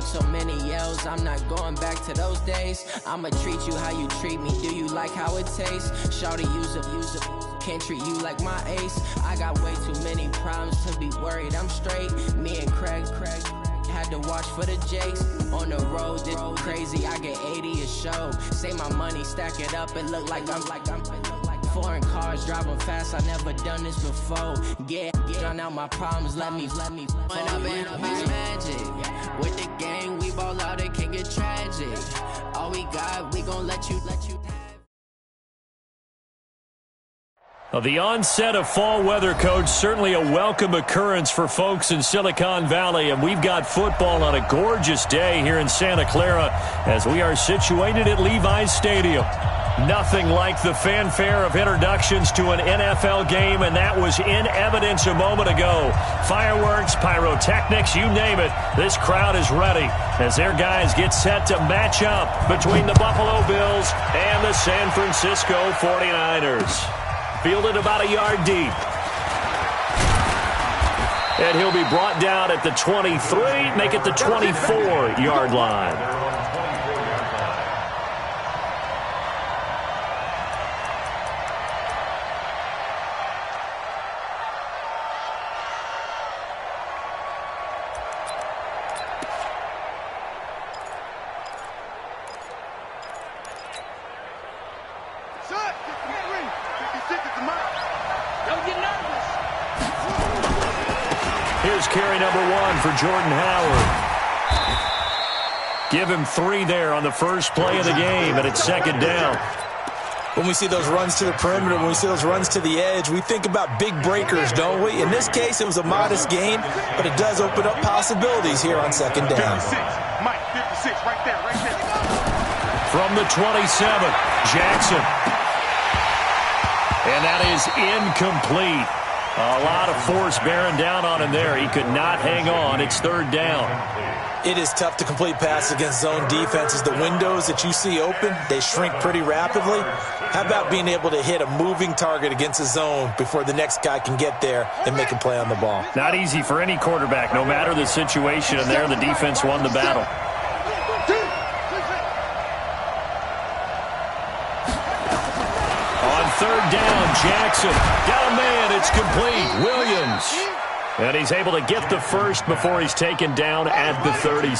so many yells, I'm not going back to those days. I'ma treat you how you treat me, do you like how it tastes? Shawty, use it, can't treat you like my ace. I got way too many problems to be worried, I'm straight. Me and Craig had to watch for the Jakes. On the road, this crazy, I get 80 a show. Say my money, stack it up, it look like I'm foreign cars, driving fast, I never done this before. Get drown out my problems, let me When I been up is magic. With the gang, we ball out, it can get tragic. All we got, we gon' let you The onset of fall weather, Coach, certainly a welcome occurrence for folks in Silicon Valley, and we've got football on a gorgeous day here in Santa Clara as we are situated at Levi's Stadium. Nothing like the fanfare of introductions to an NFL game, and that was in evidence a moment ago. Fireworks, pyrotechnics, you name it, this crowd is ready as their guys get set to match up between the Buffalo Bills and the San Francisco 49ers. Fielded about a yard deep. And he'll be brought down at the 23, make it the 24-yard line. Here's carry number 1 for Jordan Howard. Give him 3 there on the first play of the game, and it's second down. When we see those runs to the perimeter, when we see those runs to the edge, we think about big breakers, don't we? In this case, it was a modest gain, but it does open up possibilities here on second down. 56, Mike, 56, right there. From the 27, Jackson. And that is incomplete. A lot of force bearing down on him there. He could not hang on. It's third down. It is tough to complete passes against zone defenses. The windows that you see open, they shrink pretty rapidly. How about being able to hit a moving target against a zone before the next guy can get there and make a play on the ball? Not easy for any quarterback, no matter the situation. And there, the defense won the battle. On third down, Jackson got a man. It's complete. Williams. And he's able to get the first before he's taken down at the 36.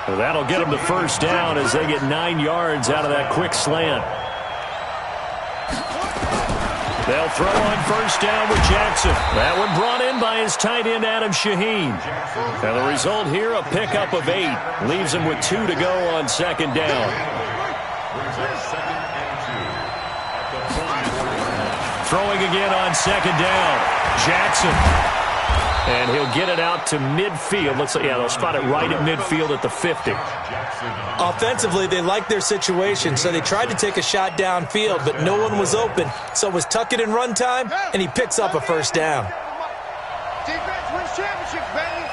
So that'll get him the first down as they get 9 yards out of that quick slant. They'll throw on first down with Jackson. That one brought in by his tight end, Adam Shaheen. And the result here, a pickup of 8. Leaves him with 2 to go on second down. Throwing again on second down. Jackson. And he'll get it out to midfield. Looks like, yeah, they'll spot it right at midfield at the 50. Offensively, they liked their situation, so they tried to take a shot downfield, but no one was open. So it was tuck it in run time, and he picks up a first down. Defense wins championships, baby.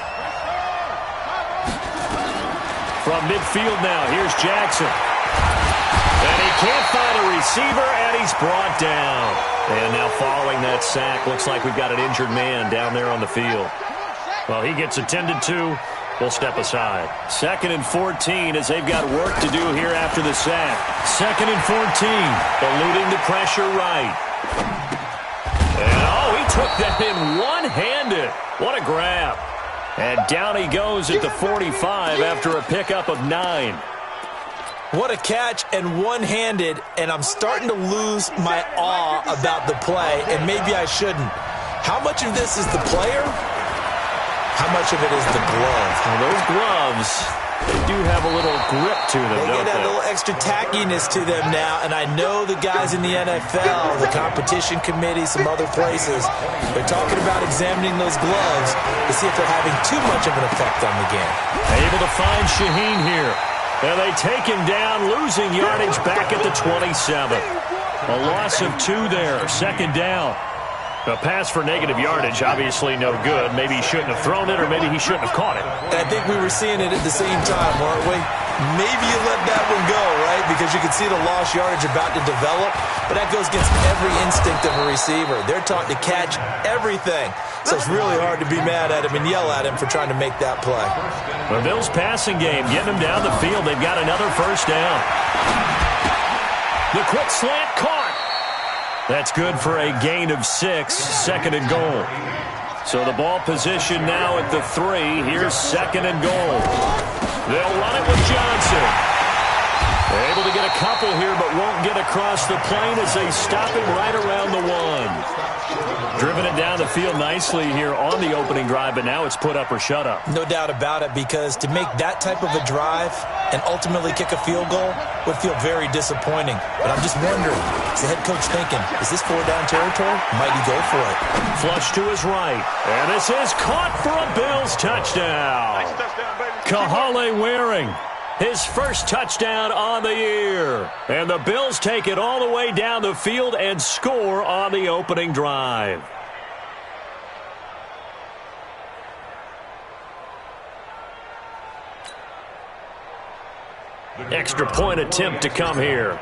From midfield now, here's Jackson. And he can't find a receiver, and he's brought down. And now following that sack, looks like we've got an injured man down there on the field. Well, he gets attended to. We'll step aside. 2nd and 14 as they've got work to do here after the sack. 2nd and 14, eluding the pressure right. And, oh, he took that in one-handed. What a grab. And down he goes at the 45 after a pickup of 9. What a catch and one-handed, and I'm starting to lose my awe about the play, and maybe I shouldn't. How much of this is the player? How much of it is the glove? Well, those gloves, they do have a little grip to them, They get a little extra tackiness to them now, and I know the guys in the NFL, the competition committee, some other places, they're talking about examining those gloves to see if they're having too much of an effect on the game. Able to find Shaheen here. And they take him down, losing yardage back at the 27. A loss of 2 there, second down. A pass for negative yardage, obviously no good. Maybe he shouldn't have thrown it, or maybe he shouldn't have caught it. And I think we were seeing it at the same time, weren't we? Maybe you let that one go, right? Because you can see the lost yardage about to develop. But that goes against every instinct of a receiver. They're taught to catch everything. So it's really hard to be mad at him and yell at him for trying to make that play. The Bills passing game, getting them down the field. They've got another first down. The quick slant caught. That's good for a gain of 6, second and goal. So the ball position now at the 3. Here's second and goal. They'll run it with Johnson. They're able to get a couple here, but won't get across the plane as they stop him right around the 1. Driven it down the field nicely here on the opening drive, but now it's put up or shut up. No doubt about it, because to make that type of a drive and ultimately kick a field goal would feel very disappointing. But I'm just wondering, is the head coach thinking, is this 4-down territory? Might he go for it? Flush to his right. And this is caught for a Bills touchdown. Nice touchdown, baby. Kahale Waring, his first touchdown on the year. And the Bills take it all the way down the field and score on the opening drive. Extra point attempt to come here.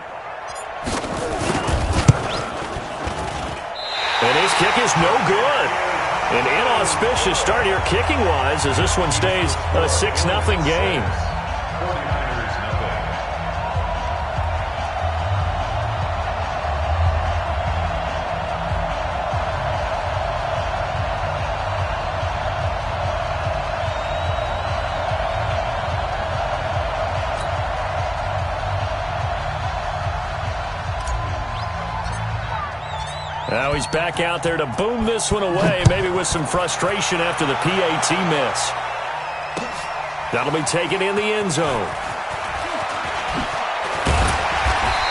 And his kick is no good. An inauspicious start here kicking-wise as this one stays a 6-0 game. Now he's back out there to boom this one away, maybe with some frustration after the PAT miss. That'll be taken in the end zone.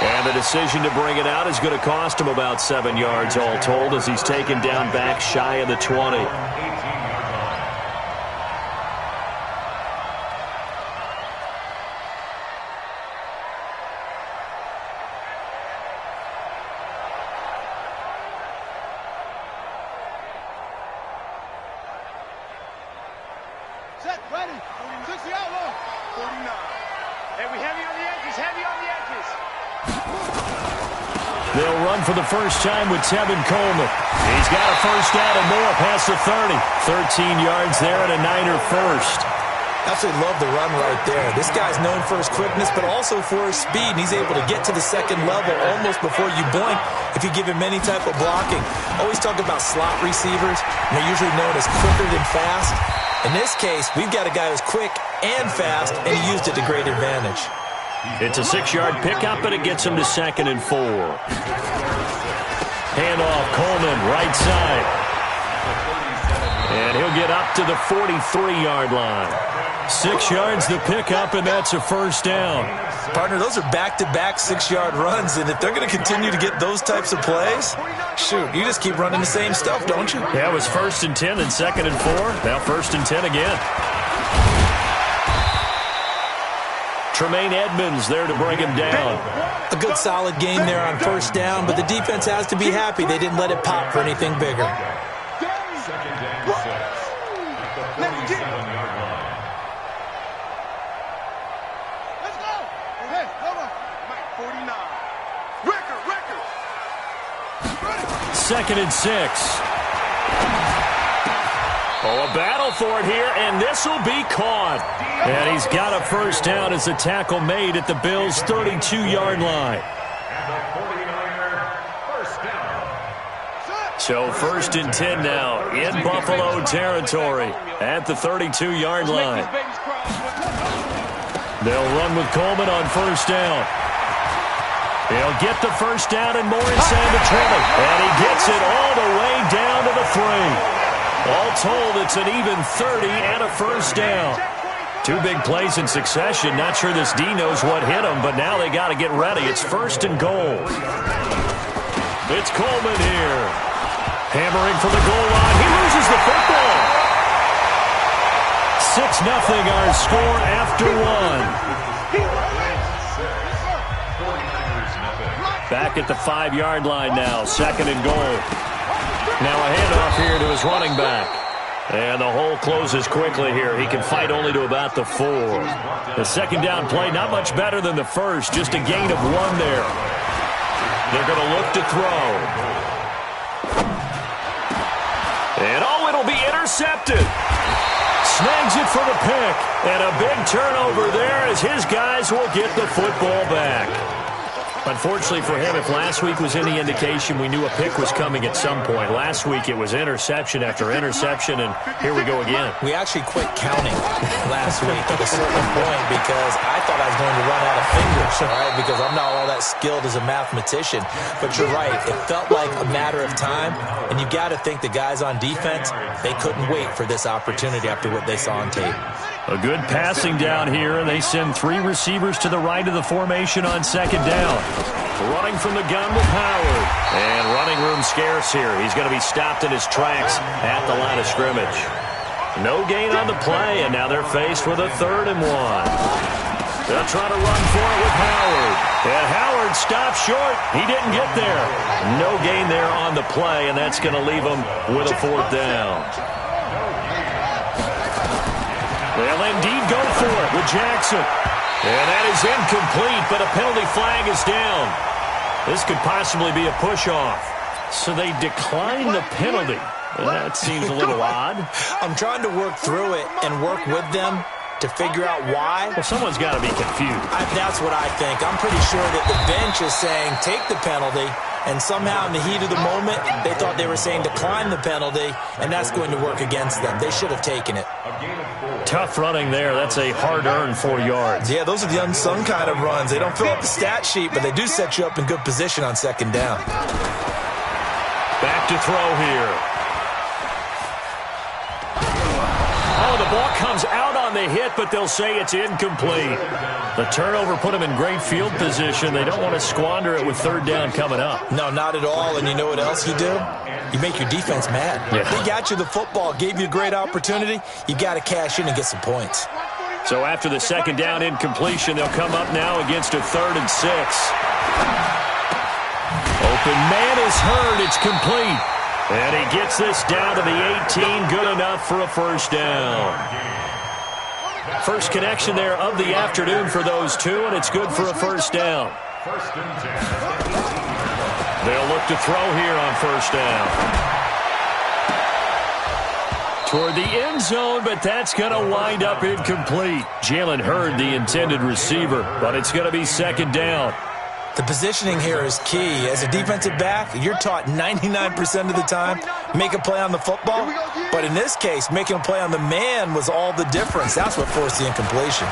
And the decision to bring it out is going to cost him about 7 yards all told as he's taken down back shy of the 20. Set, ready. 60 outlaw. 49. Hey, we heavy on the edges, heavy on the edges. They'll run for the first time with Tevin Coleman. He's got a first down and more past the 30. 13 yards there and a Niner first. Absolutely love the run right there. This guy's known for his quickness, but also for his speed. And he's able to get to the second level almost before you blink if you give him any type of blocking. Always talk about slot receivers. And they're usually known as quicker than fast. In this case, we've got a guy who's quick and fast, and he used it to great advantage. It's a 6-yard pickup, but it gets him to second and 4. Handoff, Coleman, right side. And he'll get up to the 43-yard line. 6 yards the pickup, and that's a first down. Partner, those are back-to-back 6-yard runs, and if they're going to continue to get those types of plays, shoot, you just keep running the same stuff, don't you? Yeah, it was 1st and 10, then 2nd and 4. Now 1st and 10 again. Tremaine Edmonds there to bring him down. A good solid game there on first down, but the defense has to be happy they didn't let it pop for anything bigger. Second and 6. Oh, a battle for it here, and this will be caught. And he's got a first down as the tackle made at the Bills' 32-yard line. So 1st and 10 now in Buffalo territory at the 32-yard line. They'll run with Coleman on first down. He'll get the first down and more inside the 20. And he gets it all the way down to the 3. All told, it's an even 30 and a first down. 2 big plays in succession. Not sure this D knows what hit him, but now they got to get ready. It's 1st and goal. It's Coleman here. Hammering for the goal line. He loses the football. 6-0 our score after 1. Back at the 5-yard line now. 2nd and goal. Now a handoff here to his running back. And the hole closes quickly here. He can fight only to about the 4. The second down play, not much better than the first. Just a gain of 1 there. They're going to look to throw. And it'll be intercepted. Snags it for the pick. And a big turnover there as his guys will get the football back. Unfortunately for him, if last week was any indication, we knew a pick was coming at some point. Last week it was interception after interception, and here we go again. We actually quit counting last week at a certain point because I thought I was going to run out of fingers, all right, because I'm not all that skilled as a mathematician. But you're right. It felt like a matter of time, and you got to think the guys on defense, they couldn't wait for this opportunity after what they saw on tape. A good passing down here, and they send 3 receivers to the right of the formation on second down. Running from the gun with Howard. And running room scarce here. He's going to be stopped in his tracks at the line of scrimmage. No gain on the play, and now they're faced with a 3rd and 1. They'll try to run for it with Howard. And Howard stops short. He didn't get there. No gain there on the play, and that's going to leave him with a 4th down. They'll indeed go for it with Jackson. And that is incomplete, but a penalty flag is down. This could possibly be a push-off. So they decline the penalty. That seems a little odd. I'm trying to work through it and work with them to figure out why. Well, someone's got to be confused. That's what I think. I'm pretty sure that the bench is saying take the penalty, and somehow in the heat of the moment, they thought they were saying decline the penalty, and that's going to work against them. They should have taken it. Tough running there. That's a hard-earned 4 yards. Yeah, those are the unsung kind of runs. They don't fill up the stat sheet, but they do set you up in good position on second down. Back to throw here. Oh, the ball comes out on the hit, but they'll say it's incomplete. The turnover put them in great field position. They don't want to squander it with 3rd down coming up. No, not at all. And you know what else you do? You make your defense mad. Yeah. They got you the football, gave you a great opportunity. You got to cash in and get some points. So after the second down incompletion, they'll come up now against a 3rd and 6. Open man is heard. It's complete. And he gets this down to the 18. Good enough for a 1st down. First connection there of the afternoon for those two, and it's good for a 1st down. They'll look to throw here on 1st down. Toward the end zone, but that's going to wind up incomplete. Jalen Hurd, the intended receiver, but it's going to be 2nd down. The positioning here is key. As a defensive back, you're taught 99% of the time, make a play on the football. But in this case, making a play on the man was all the difference. That's what forced the incompletion.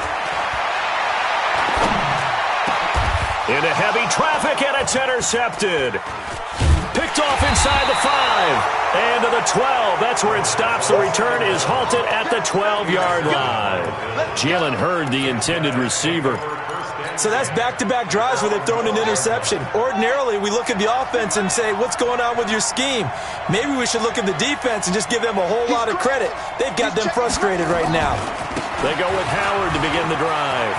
Into heavy traffic, and it's intercepted. Picked off inside the 5. And to the 12. That's where it stops. The return is halted at the 12-yard line. Jalen Hurd, the intended receiver. So that's back-to-back drives where they've thrown an interception. Ordinarily, we look at the offense and say, what's going on with your scheme? Maybe we should look at the defense and just give them a whole lot of credit. They've got them frustrated right now. They go with Howard to begin the drive.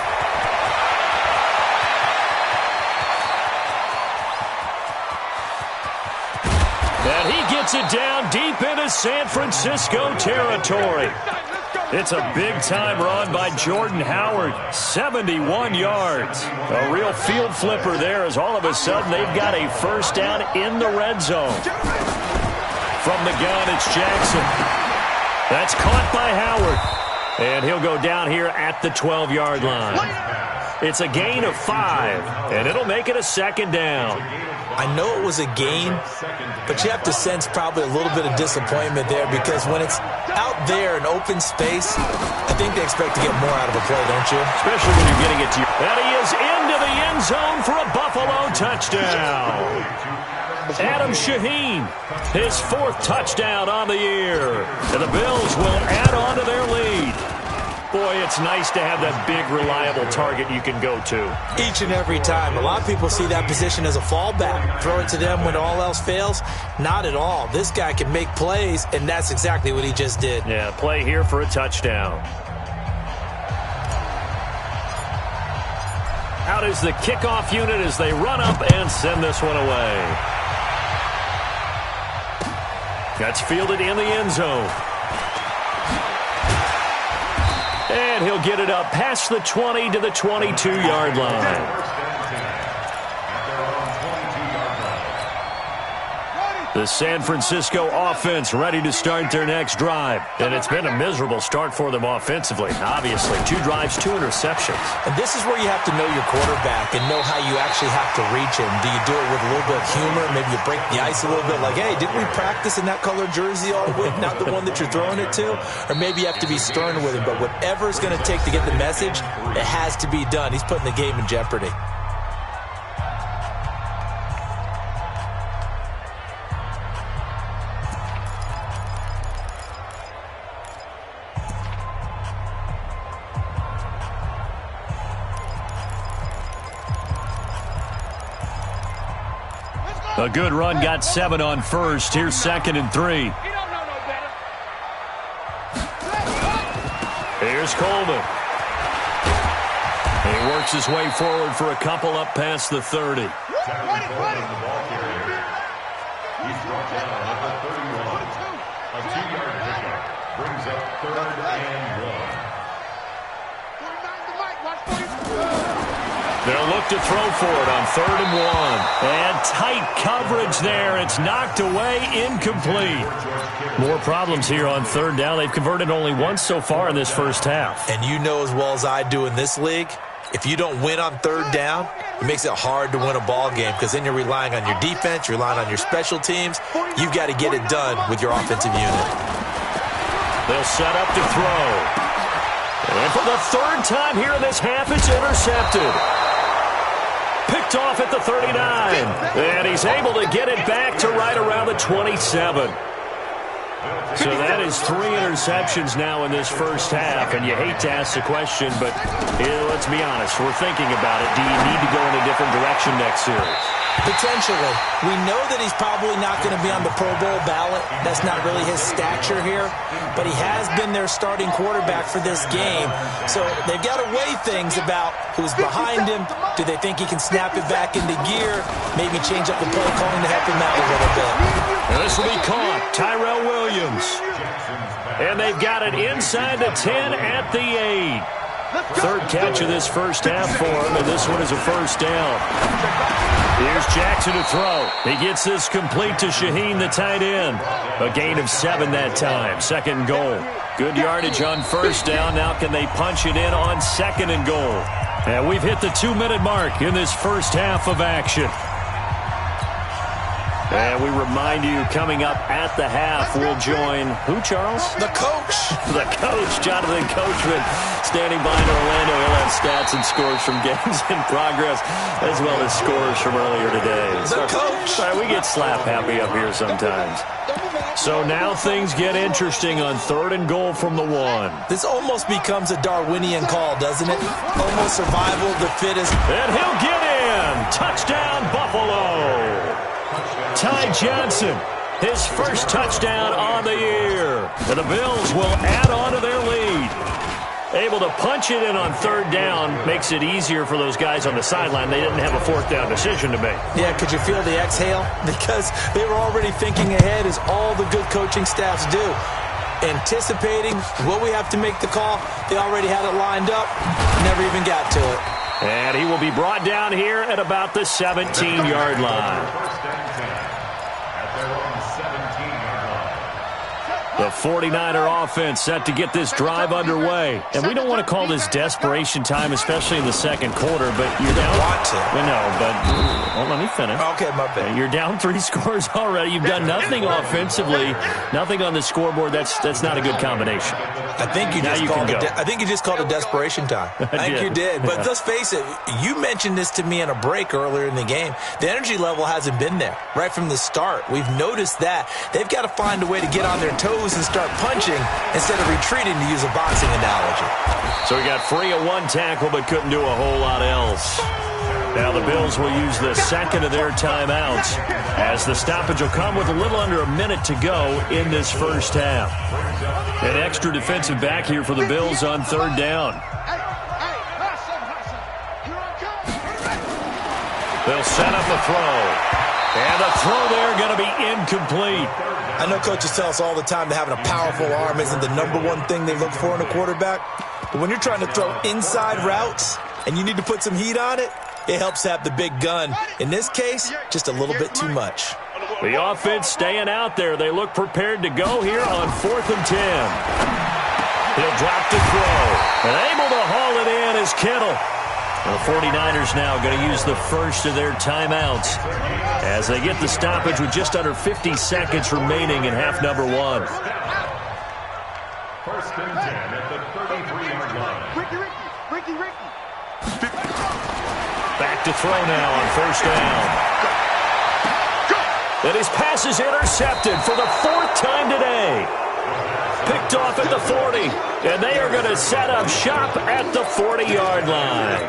And he gets it down deep into San Francisco territory. It's a big-time run by Jordan Howard, 71 yards. A real field flipper there as all of a sudden they've got a 1st down in the red zone. From the gun, it's Jackson. That's caught by Howard. And he'll go down here at the 12-yard line. It's a gain of 5, and it'll make it a 2nd down. I know it was a gain, but you have to sense probably a little bit of disappointment there because when it's out there in open space, I think they expect to get more out of a play, don't you? Especially when you're getting it to you. And he is into the end zone for a Buffalo touchdown. Adam Shaheen, his 4th touchdown on the year. And the Bills will add on to their lead. Boy, it's nice to have that big, reliable target you can go to. Each and every time. A lot of people see that position as a fallback. Throw it to them when all else fails. Not at all. This guy can make plays, and that's exactly what he just did. Yeah, play here for a touchdown. Out is the kickoff unit as they run up and send this one away. That's fielded in the end zone. And he'll get it up past the 20 to the 22-yard line. The San Francisco offense ready to start their next drive. And it's been a miserable start for them offensively. Obviously, 2 drives, 2 interceptions. And this is where you have to know your quarterback and know how you actually have to reach him. Do you do it with a little bit of humor? Maybe you break the ice a little bit like, hey, didn't we practice in that color jersey all week, not the one that you're throwing it to? Or maybe you have to be stern with him. But whatever it's going to take to get the message, it has to be done. He's putting the game in jeopardy. A good run, got 7 on first. Here's 2nd and 3. Here's Coleman. He works his way forward for a couple up past the 30. He's brought down at the 31. A 2-yard pickup brings up 3rd and 1. They'll look to throw for it on 3rd and 1. And tight coverage there. It's knocked away, incomplete. More problems here on 3rd down. They've converted only once so far in this first half. And you know as well as I do in this league, if you don't win on 3rd down, it makes it hard to win a ball game because then you're relying on your defense, you're relying on your special teams. You've got to get it done with your offensive unit. They'll set up to throw. And for the 3rd time here in this half, it's intercepted. Picked off at the 39. And he's able to get it back to right around the 27. So that is 3 interceptions now in this first half. And you hate to ask the question, but let's be honest. We're thinking about it. Do you need to go in a different direction next series? Potentially. We know that he's probably not going to be on the Pro Bowl ballot. That's not really his stature here. But he has been their starting quarterback for this game. So they've got to weigh things about who's behind him. Do they think he can snap it back into gear? Maybe change up the play calling to help him out a little bit. And this will be caught. Tyrell Williams. And they've got it inside the 10 at the 8. 3rd catch of this first half for him, and this one is a first down. Here's Jackson to throw. He gets this complete to Shaheen, the tight end. A gain of 7 that time. 2nd and goal. Good yardage on first down. Now can they punch it in on 2nd and goal? And we've hit the 2-minute mark in this first half of action. And we remind you, coming up at the half, we'll join who, Charles? The coach. The coach, Jonathan Coachman, standing by in Orlando. He'll have stats and scores from games in progress, as well as scores from earlier today. The coach. Sorry, we get slap happy up here sometimes. So now things get interesting on 3rd and goal from the 1. This almost becomes a Darwinian call, doesn't it? Almost survival of the fittest. And he'll get in. Touchdown, Buffalo. Ty Johnson, his first touchdown on the year. And the Bills will add on to their lead. Able to punch it in on 3rd down makes it easier for those guys on the sideline. They didn't have a 4th down decision to make. Yeah, could you feel the exhale? Because they were already thinking ahead, as all the good coaching staffs do. Anticipating, will we have to make the call? They already had it lined up. Never even got to it. And he will be brought down here at about the 17-yard line. The 49er offense set to get this drive underway. And we don't want to call this desperation time, especially in the 2nd quarter, but you're down. Want to. We know, but let me finish. Okay, my bad. You're down 3 scores already. You've done nothing offensively, nothing on the scoreboard. That's not a good combination. I think you just called it desperation time. I think you did. But let's face it, you mentioned this to me in a break earlier in the game. The energy level hasn't been there right from the start. We've noticed that. They've got to find a way to get on their toes and start punching instead of retreating, to use a boxing analogy. So he got free of 1 tackle but couldn't do a whole lot else. Now the Bills will use the 2nd of their timeouts as the stoppage will come with a little under a minute to go in this first half. An extra defensive back here for the Bills on 3rd down. They'll set up a throw. And the throw there going to be incomplete. I know coaches tell us all the time that having a powerful arm isn't the #1 thing they look for in a quarterback. But when you're trying to throw inside routes and you need to put some heat on it, it helps to have the big gun. In this case, just a little bit too much. The offense staying out there. They look prepared to go here on 4th and 10. He'll drop to throw. And able to haul it in is Kittle. The 49ers now going to use the first of their timeouts as they get the stoppage with just under 50 seconds remaining in half number 1. 1st and 10 at the 33-yard line. Ricky. Back to throw now on 1st down. And his pass is intercepted for the 4th time today. Picked off at the 40. And they are going to set up shop at the 40-yard line.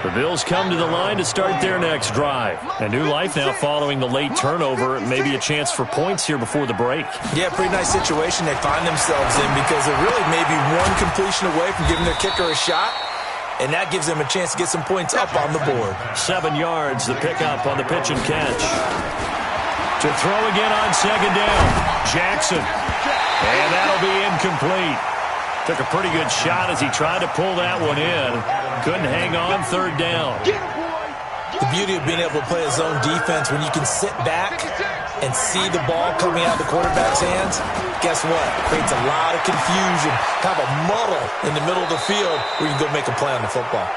The Bills come to the line to start their next drive. A new life now following the late turnover. Maybe a chance for points here before the break. Yeah, pretty nice situation they find themselves in because they're really maybe one completion away from giving their kicker a shot. And that gives them a chance to get some points up on the board. 7 yards, the pickup on the pitch and catch. To throw again on 2nd down. Jackson. And that'll be incomplete. Took a pretty good shot as he tried to pull that one in. Couldn't hang on 3rd down. The beauty of being able to play a zone defense when you can sit back and see the ball coming out of the quarterback's hands, guess what? Creates a lot of confusion, kind of a muddle in the middle of the field where you can go make a play on the football.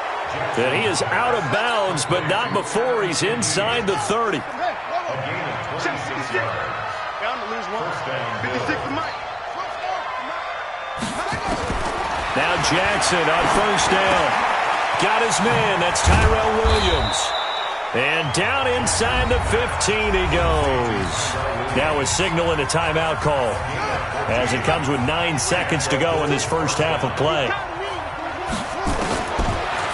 And he is out of bounds, but not before he's inside the 30. Now Jackson on 1st down. Got his man. That's Tyrell Williams. And down inside the 15 he goes. Now a signal and a timeout call as it comes with 9 seconds to go in this first half of play.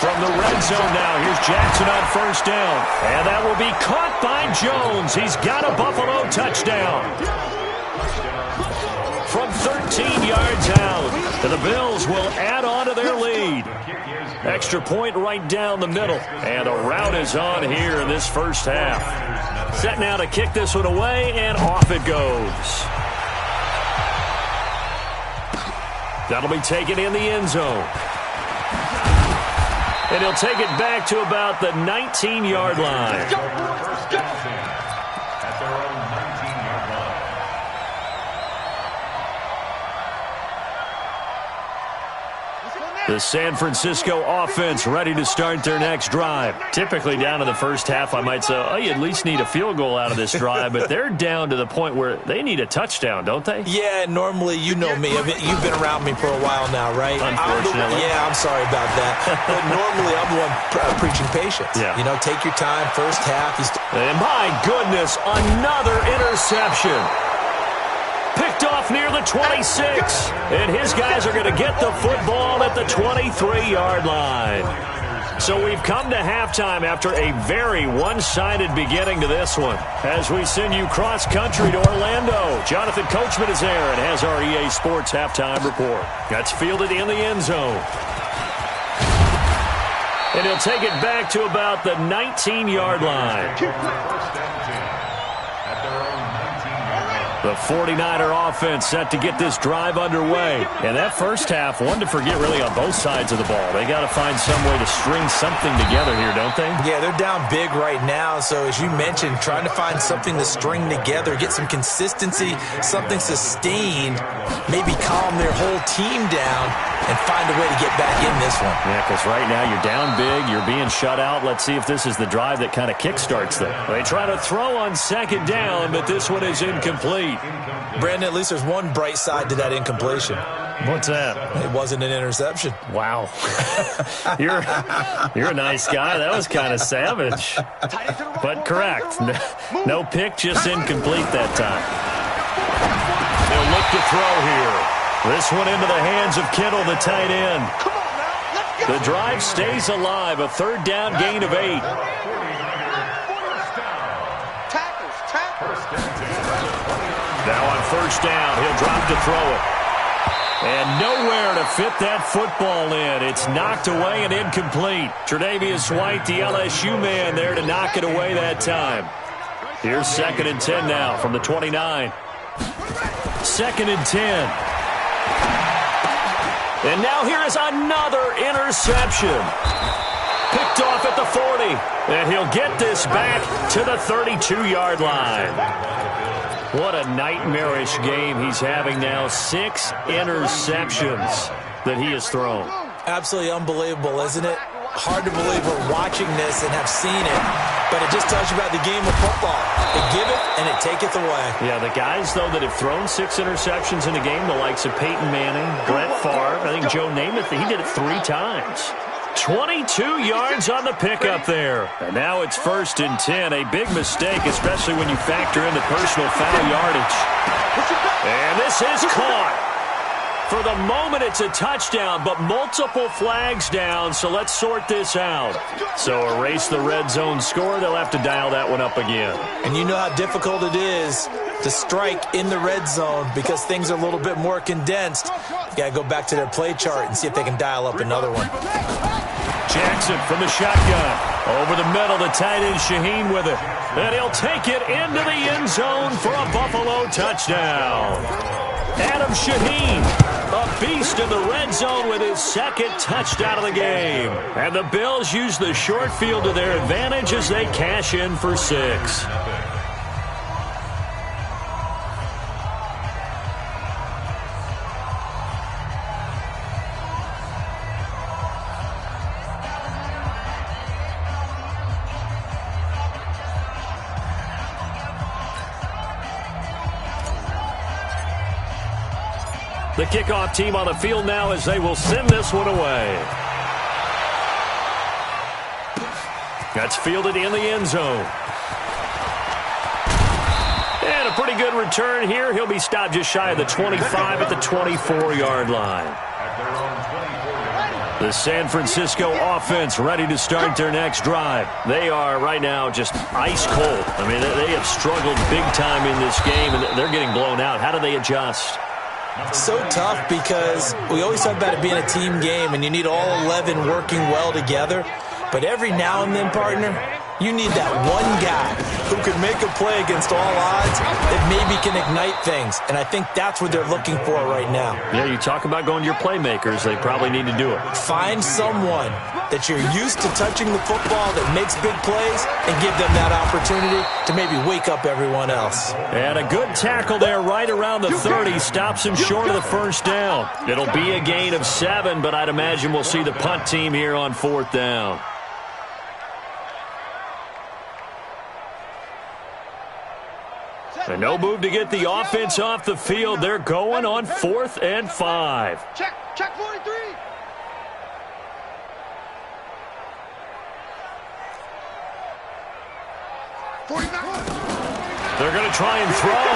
From the red zone now, here's Jackson on 1st down. And that will be caught by Jones. He's got a Buffalo touchdown. From 13 yards out, and the Bills will add on to their lead. Extra point right down the middle. And a route is on here in this first half. Set now to kick this one away, and off it goes. That'll be taken in the end zone. And he'll take it back to about the 19-yard line. The San Francisco offense ready to start their next drive. Typically down in the first half, I might say, oh, you at least need a field goal out of this drive, but they're down to the point where they need a touchdown, don't they? Yeah, normally, you know me. You've been around me for a while now, right? Unfortunately. I'm sorry about that. But normally, I'm the one preaching patience. Yeah. You know, take your time, first half. And my goodness, another interception. Picked off near the 26. And his guys are going to get the football at the 23-yard line. So we've come to halftime after a very one-sided beginning to this one. As we send you cross-country to Orlando, Jonathan Coachman is there and has our EA Sports halftime report. That's fielded in the end zone. And he'll take it back to about the 19-yard line. The 49er offense set to get this drive underway. And that first half, one to forget really on both sides of the ball. They got to find some way to string something together here, don't they? Yeah, they're down big right now. So as you mentioned, trying to find something to string together, get some consistency, something sustained, maybe calm their whole team down and find a way to get back in this one. Yeah, because right now you're down big, you're being shut out. Let's see if this is the drive that kind of kickstarts them. They try to throw on 2nd down, but this one is incomplete. Brandon, at least there's one bright side to that incompletion. What's that? It wasn't an interception. Wow. You're a nice guy. That was kind of savage. But correct. No pick, just incomplete that time. They'll look to throw here. This one into the hands of Kittle, the tight end. The drive stays alive. A 3rd down gain of 8. Now on 1st down, he'll drop to throw it. And nowhere to fit that football in. It's knocked away and incomplete. Tre'Davious White, the LSU man, there to knock it away that time. Here's 2nd and 10 now from the 29. 2nd and 10. And now here is another interception. Picked off at the 40. And he'll get this back to the 32-yard line. What a nightmarish game he's having now. 6 interceptions that he has thrown. Absolutely unbelievable, isn't it? Hard to believe we're watching this and have seen it, but it just tells you about the game of football. They give it and it taketh away. Yeah, the guys, though, that have thrown 6 interceptions in a game, the likes of Peyton Manning, Brett Favre, I think Joe Namath, he did it 3 times. 22 yards on the pickup there. And now it's 1st and 10. A big mistake, especially when you factor in the personal foul yardage. And this is caught. For the moment, it's a touchdown, but multiple flags down, so let's sort this out. So erase the red zone score. They'll have to dial that one up again. And you know how difficult it is to strike in the red zone because things are a little bit more condensed. You got to go back to their play chart and see if they can dial up another one. Jackson from the shotgun. Over the middle, the tight end Shaheen with it. And he'll take it into the end zone for a Buffalo touchdown. Adam Shaheen, a beast in the red zone with his 2nd touchdown of the game. And the Bills use the short field to their advantage as they cash in for 6. The kickoff team on the field now as they will send this one away. That's fielded in the end zone. And a pretty good return here. He'll be stopped just shy of the 25 at the 24-yard line. The San Francisco offense ready to start their next drive. They are right now just ice cold. I mean, they have struggled big time in this game, and they're getting blown out. How do they adjust? So tough because we always talk about it being a team game and you need all 11 working well together. But every now and then, partner, you need that one guy who can make a play against all odds that maybe can ignite things. And I think that's what they're looking for right now. Yeah, you talk about going to your playmakers. They probably need to do it. Find someone that you're used to touching the football that makes big plays and give them that opportunity to maybe wake up everyone else. And a good tackle there right around the 30. Stops him short of the 1st down. It'll be a gain of 7, but I'd imagine we'll see the punt team here on 4th down. And no move to get the offense off the field. They're going on 4th and 5. Check 43. They're going to try and throw.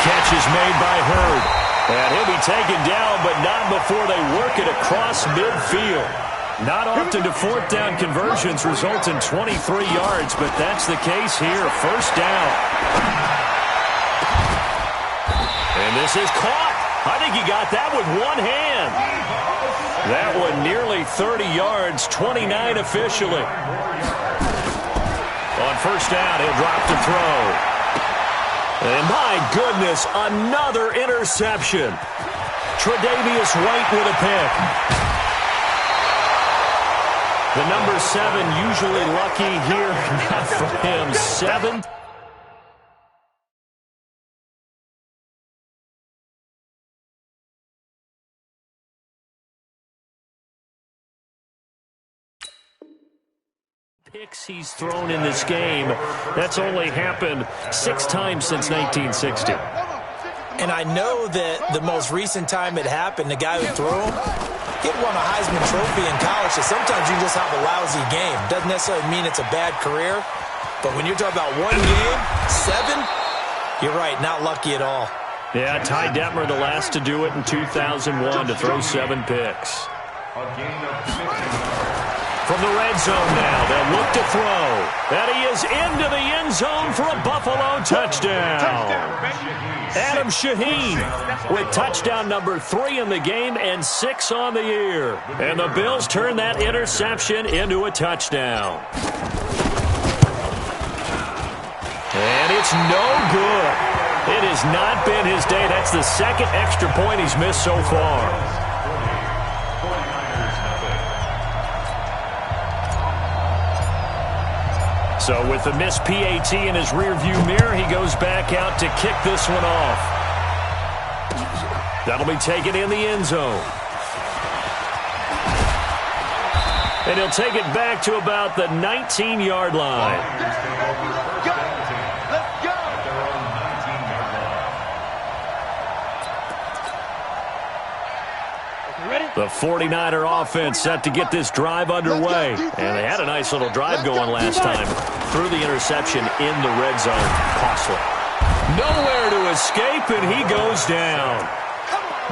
Catch is made by Hurd. And he'll be taken down, but not before they work it across midfield. Not often do 4th down conversions result in 23 yards, but that's the case here. 1st down. And this is caught. I think he got that with one hand. That one nearly 30 yards, 29 officially. On 1st down, he'll drop to throw. And my goodness, another interception. Tre'Davious White with a pick. The number 7 usually lucky here, not for him. 7. Picks he's thrown in this game. That's only happened 6 times since 1960. And I know that the most recent time it happened, the guy who threw him, he won a Heisman Trophy in college, so sometimes you just have a lousy game. Doesn't necessarily mean it's a bad career, but when you're talking about one game, 7, you're right, not lucky at all. Yeah, Ty Detmer, the last to do it in 2001, to throw 7 picks. From the red zone now, they'll look to throw. And he is into the end zone for a Buffalo touchdown. Adam Shaheen with touchdown number 3 in the game and 6 on the year. And the Bills turn that interception into a touchdown. And it's no good. It has not been his day. That's the second extra point he's missed so far. So with the missed PAT in his rearview mirror, he goes back out to kick this one off. That'll be taken in the end zone. And he'll take it back to about the 19-yard line. The 49er offense set to get this drive underway. And they had a nice little drive going last time. Threw the interception in the red zone. Costly. Nowhere to escape, and he goes down.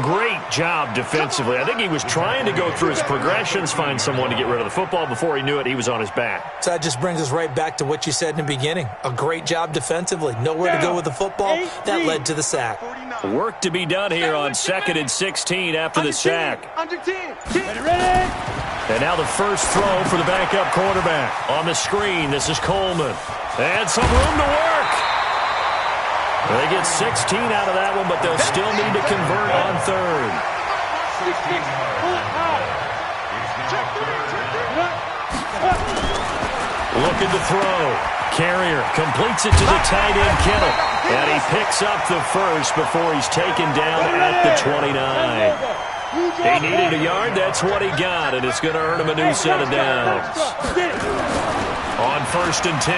Great job defensively. I think he was trying to go through his progressions, find someone to get rid of the football. Before he knew it, he was on his back. So that just brings us right back to what you said in the beginning. A great job defensively. Nowhere to go with the football. That led to the sack. Work to be done here on 2nd and 16 after the sack. Under 10. And now the first throw for the backup quarterback. On the screen, this is Coleman. And some room to work. They get 16 out of that one, but they'll still need to convert on third. Looking to throw. Carrier completes it to the tight end, Kittle. And he picks up the first before he's taken down at the 29. He needed a yard. That's what he got, and it's going to earn him a new set of downs. On 1st and 10,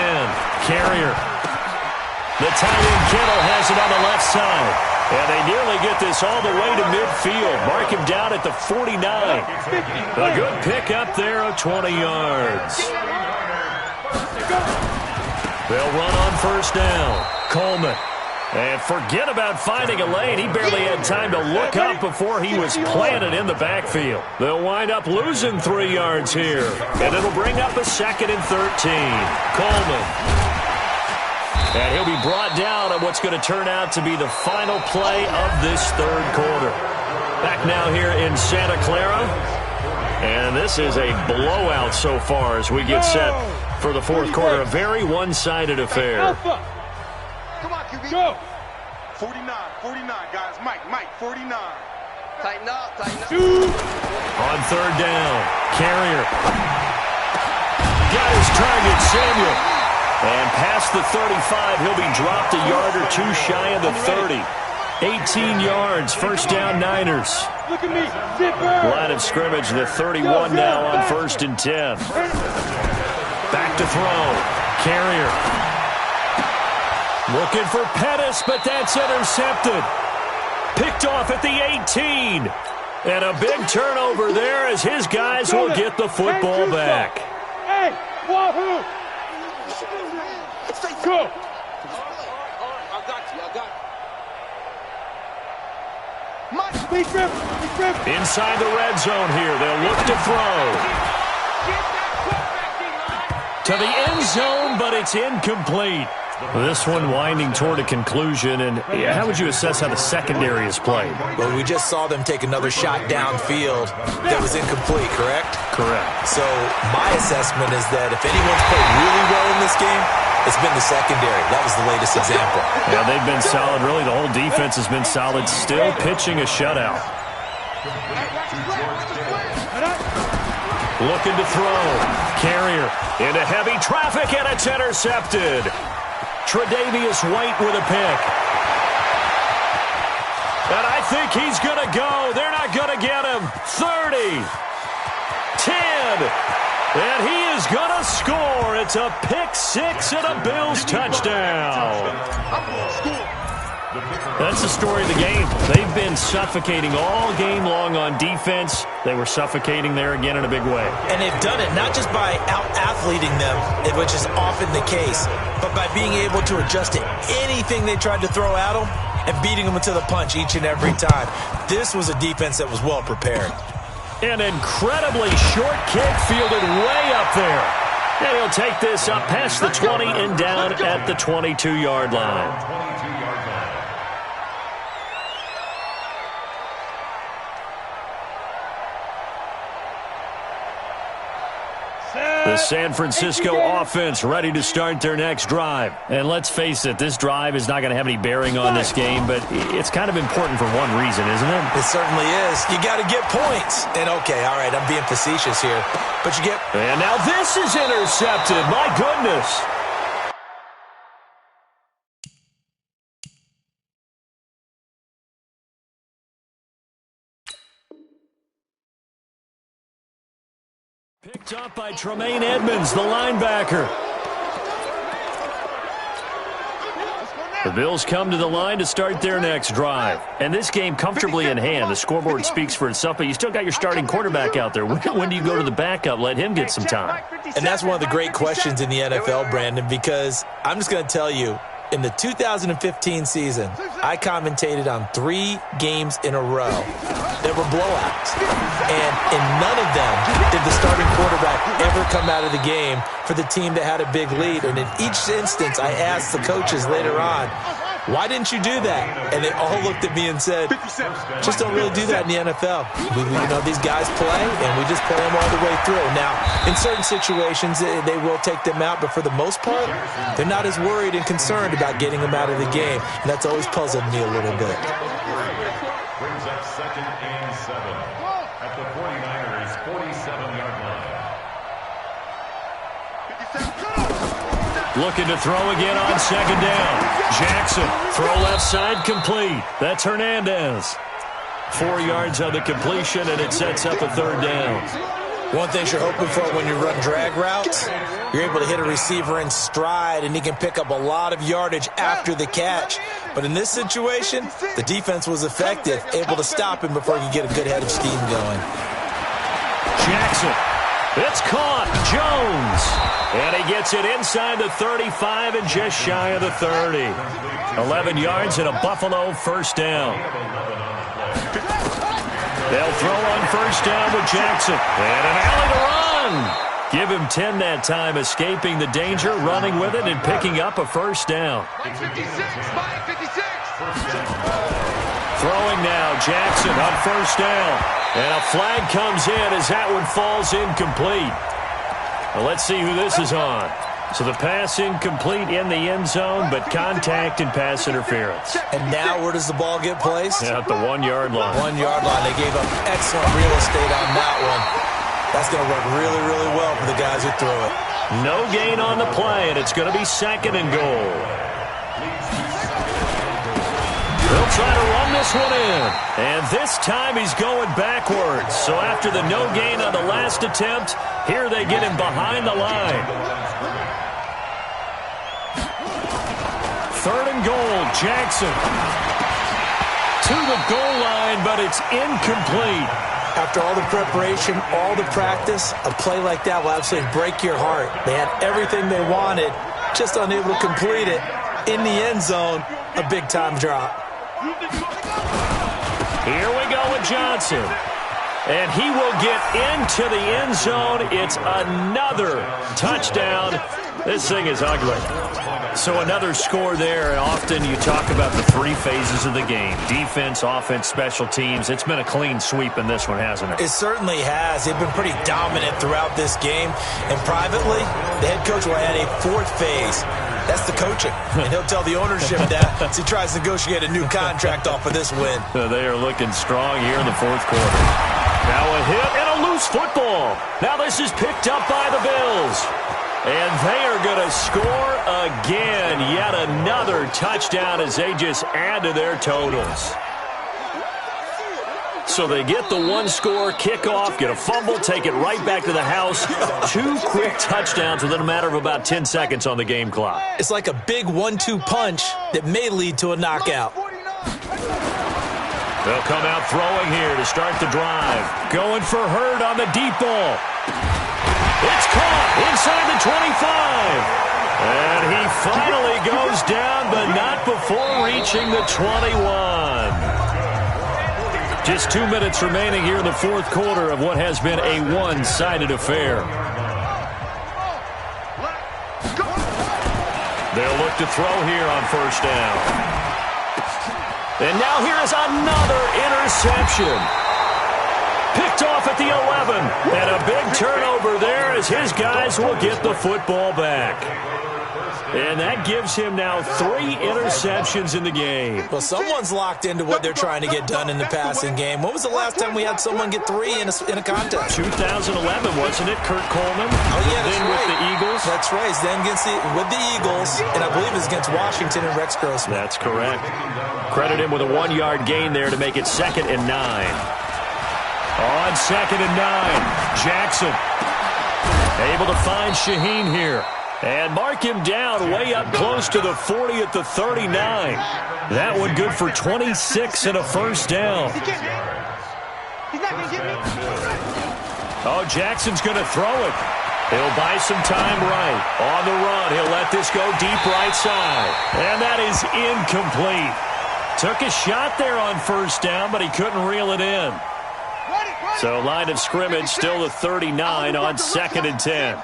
Carrier. The tight end Kittle has it on the left side. And they nearly get this all the way to midfield. Mark him down at the 49. A good pickup there of 20 yards. They'll run on 1st down. Coleman. And forget about finding a lane. He barely had time to look up before he was planted in the backfield. They'll wind up losing 3 yards here. And it'll bring up a 2nd and 13. Coleman. And he'll be brought down on what's going to turn out to be the final play of this third quarter. Back now here in Santa Clara. And this is a blowout so far as we get set for the fourth quarter. A very one-sided affair. Come on, QB. Go. 49, guys. Mike, 49. Tighten up. On 3rd down, Carrier. Got his target, Samuel. And past the 35, he'll be dropped a yard or two shy of the 30. 18 yards, 1st down Niners. Look at me. Line of scrimmage, the 31 now on 1st and 10. Back to throw. Carrier. Looking for Pettis, but that's intercepted. Picked off at the 18. And a big turnover there as his guys will get the football back. Hey, wahoo! Go! I got you. Inside the red zone here, they'll look to throw. To the end zone, but it's incomplete. This one winding toward a conclusion, and how would you assess how the secondary is played? Well, we just saw them take another shot downfield that was incomplete, correct? Correct. So my assessment is that if anyone's played really well in this game, it's been the secondary. That was the latest example. Yeah, they've been solid. Really, the whole defense has been solid. Still pitching a shutout. Looking to throw. Carrier into heavy traffic, and it's intercepted. Tre'Davious White with a pick. And I think he's going to go. They're not going to get him. 30. 10. And he is going to score. It's a pick-6 and a Bills touchdown. That's the story of the game. They've been suffocating all game long on defense. They were suffocating there again in a big way. And they've done it not just by out-athleting them, which is often the case, but by being able to adjust to anything they tried to throw at them and beating them to the punch each and every time. This was a defense that was well prepared. An incredibly short kick fielded way up there. And he'll take this up past the 20 and down at the 22-yard line. The The San Francisco offense ready to start their next drive. And let's face it, this drive is not going to have any bearing on this game, but it's kind of important for one reason, isn't it? It certainly is. You got to get points. And okay, all right, I'm being facetious here, but you get... And now this is intercepted. My goodness. Picked up by Tremaine Edmonds, the linebacker. The Bills come to the line to start their next drive. And this game comfortably in hand. The scoreboard speaks for itself, but you still got your starting quarterback out there. When do you go to the backup? Let him get some time. And that's one of the great questions in the NFL, Brandon, because I'm just going to tell you, in the 2015 season, I commentated on 3 games in a row that were blowouts. And in none of them did the starting quarterback ever come out of the game for the team that had a big lead. And in each instance, I asked the coaches later on, why didn't you do that? And they all looked at me and said, just don't really do that in the NFL. These guys play, and we just play them all the way through. Now, in certain situations, they will take them out, but for the most part, they're not as worried and concerned about getting them out of the game. And that's always puzzled me a little bit. Brings up 2nd and 7 at the 49ers' 47-yard line. Looking to throw again on 2nd down. Jackson, throw left side, complete. That's Hernandez. 4 yards on the completion, and it sets up a 3rd down. One thing you're hoping for when you run drag routes, you're able to hit a receiver in stride, and he can pick up a lot of yardage after the catch. But in this situation, the defense was effective, able to stop him before he could get a good head of steam going. Jackson. It's caught. Jones. And he gets it inside the 35 and just shy of the 30. 11 yards and a Buffalo 1st down. They'll throw on 1st down with Jackson. And an alley to run. Give him 10 that time, escaping the danger, running with it, and picking up a 1st down. Throwing now, Jackson on 1st down. And a flag comes in as that one falls incomplete. Well, let's see who this is on. So the pass incomplete in the end zone, but contact and pass interference. And now where does the ball get placed? At the 1-yard line. 1-yard line. They gave up excellent real estate on that one. That's going to work really, really well for the guys who threw it. No gain on the play, and it's going to be 2nd and goal. They'll try to run this one in. And this time he's going backwards. So after the no gain on the last attempt, here they get him behind the line. 3rd and goal, Jackson. To the goal line, but it's incomplete. After all the preparation, all the practice, a play like that will absolutely break your heart. They had everything they wanted, just unable to complete it. In the end zone, a big-time drop. Here we go with Johnson. And he will get into the end zone. It's another touchdown. This thing is ugly. So another score there, and often you talk about the 3 phases of the game. Defense, offense, special teams. It's been a clean sweep in this one, hasn't it? It certainly has. They've been pretty dominant throughout this game. And privately, the head coach will add a 4th phase. That's the coaching. And he'll tell the ownership that as he tries to negotiate a new contract off of this win. They are looking strong here in the 4th quarter. Now a hit and a loose football. Now this is picked up by the Bills. And they are going to score again. Yet another touchdown as they just add to their totals. So they get the 1-score kickoff, get a fumble, take it right back to the house. 2 quick touchdowns within a matter of about 10 seconds on the game clock. It's like a big 1-2 punch that may lead to a knockout. They'll come out throwing here to start the drive. Going for Hurd on the deep ball. It's caught inside the 25. And he finally goes down, but not before reaching the 21. Just 2 minutes remaining here in the 4th quarter of what has been a one-sided affair. They'll look to throw here on 1st down. And now here is another interception. Picked picked off at the 11. And a big turnover there as his guys will get the football back. And that gives him now 3 interceptions in the game. Well, someone's locked into what they're trying to get done in the passing game. When was the last time we had someone get 3 in a contest? 2011, wasn't it? Kurt Coleman? Oh, yeah, that's then right. With the Eagles? That's right. Then with the Eagles, and I believe it's against Washington and Rex Grossman. That's correct. Credit him with a 1-yard gain there to make it 2nd and 9. On 2nd and 9, Jackson able to find Shaheen here. And mark him down way up close to the 40 at the 39. That one good for 26 and a first down. Oh, Jackson's going to throw it. He'll buy some time right. On the run, he'll let this go deep right side. And that is incomplete. Took a shot there on first down, but he couldn't reel it in. So line of scrimmage still the 39 on 2nd and 10.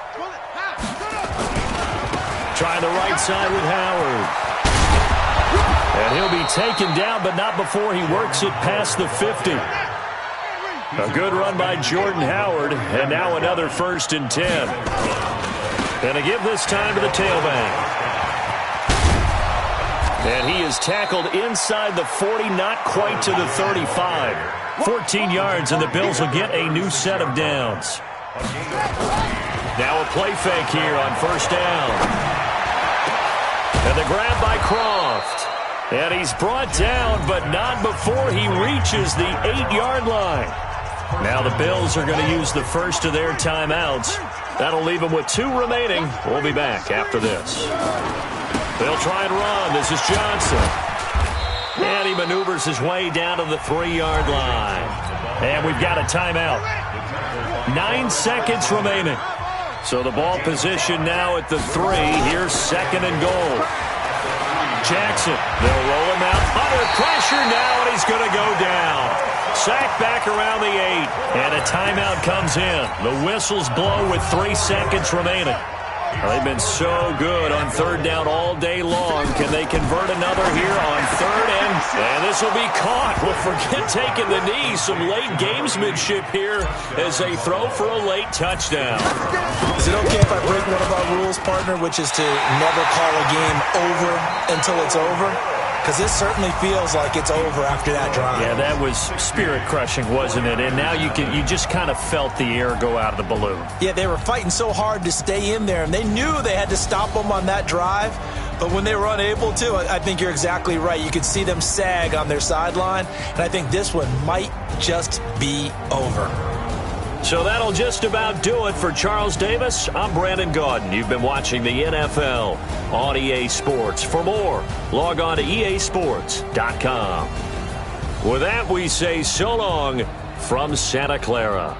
Trying the right side with Howard. And he'll be taken down, but not before he works it past the 50. A good run by Jordan Howard, and now another 1st and 10. And to give this time to the tailback. And he is tackled inside the 40, not quite to the 35. 14 yards, and the Bills will get a new set of downs. Now a play fake here on first down. And the grab by Croft. And he's brought down, but not before he reaches the 8-yard line. Now the Bills are going to use the first of their timeouts. That'll leave them with 2 remaining. We'll be back after this. They'll try and run. This is Johnson. And he maneuvers his way down to the 3-yard line. And we've got a timeout. 9 seconds remaining. So the ball position now at the 3. Here's 2nd and goal. Jackson, they'll roll him out. Under pressure now, and he's going to go down. Sacked back around the 8. And a timeout comes in. The whistles blow with 3 seconds remaining. Well, they've been so good on 3rd down all day long. Can they convert another here on 3rd? And this will be caught. Well, forget taking the knee. Some late gamesmanship here as they throw for a late touchdown. Is it okay if I break one of our rules, partner, which is to never call a game over until it's over? Because this certainly feels like it's over after that drive. Yeah, that was spirit-crushing, wasn't it? And now you just kind of felt the air go out of the balloon. Yeah, they were fighting so hard to stay in there, and they knew they had to stop them on that drive. But when they were unable to, I think you're exactly right. You could see them sag on their sideline, and I think this one might just be over. So that'll just about do it for Charles Davis. I'm Brandon Gaudin. You've been watching the NFL on EA Sports. For more, log on to easports.com. With that, we say so long from Santa Clara.